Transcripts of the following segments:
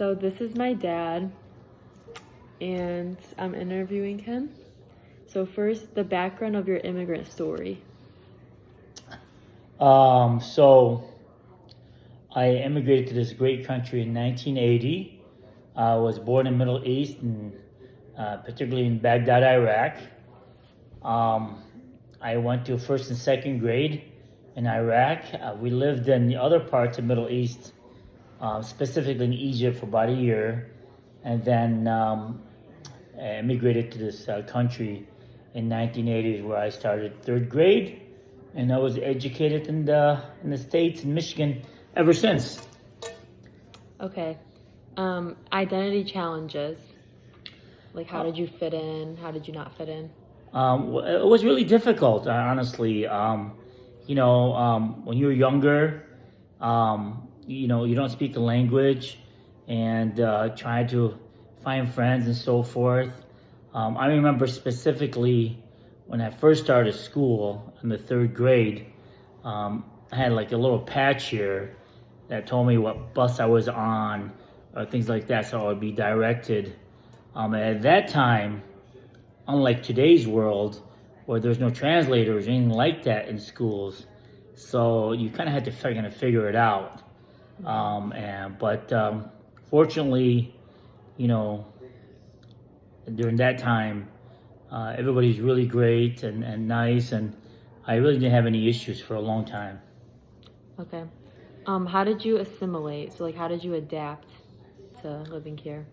So this is my dad, and I'm interviewing him. So first, the background of your immigrant story. So I immigrated to this great country in 1980. I was born in the Middle East, and particularly in Baghdad, Iraq. I went to first and second grade in Iraq. We lived in the other parts of Middle East, specifically in Egypt, for about a year, and then immigrated to this country in 1980, where I started third grade, and I was educated in the States, in Michigan, ever since. Okay. Identity challenges. Like, how did you fit in? How did you not fit in? It was really difficult, honestly. When you're younger, you don't speak the language, and try to find friends and so forth. I remember specifically when I first started school in the third grade, I had like a little patch here that told me what bus I was on or things like that, so I would be directed. At that time, unlike today's world, where there's no translators or anything like that in schools, so you kind of had to figure it out. But fortunately, during that time, everybody's really great and nice, and I really didn't have any issues for a long time. Okay. How did you assimilate? So, like, how did you adapt to living here?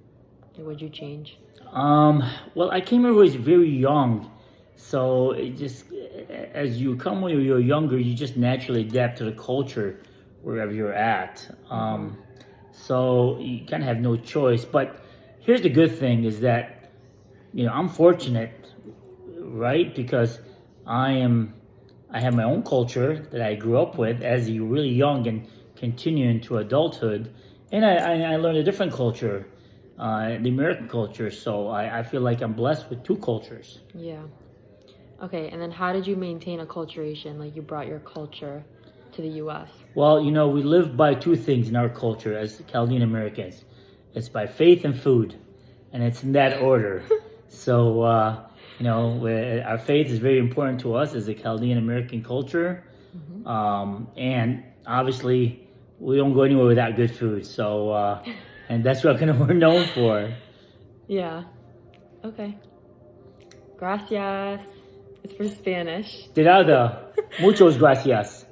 Like, what did you change? Well, I came here when I was very young, so it just, as you come when you're younger, you just naturally adapt to the culture wherever you're at. So you kind of have no choice. But here's the good thing is that, I'm fortunate, right? Because I have my own culture that I grew up with as a really young and continue into adulthood, and I learned a different culture, the American culture. So I feel like I'm blessed with two cultures. Yeah. Okay, and then how did you maintain acculturation? Like, you brought your culture to the U.S. Well, we live by two things in our culture as Chaldean Americans. It's by faith and food, and it's in that order. So, our faith is very important to us as a Chaldean American culture. And obviously, we don't go anywhere without good food. So, and that's what we're known for. Yeah. Okay. Gracias. It's for Spanish. De nada. Muchos gracias.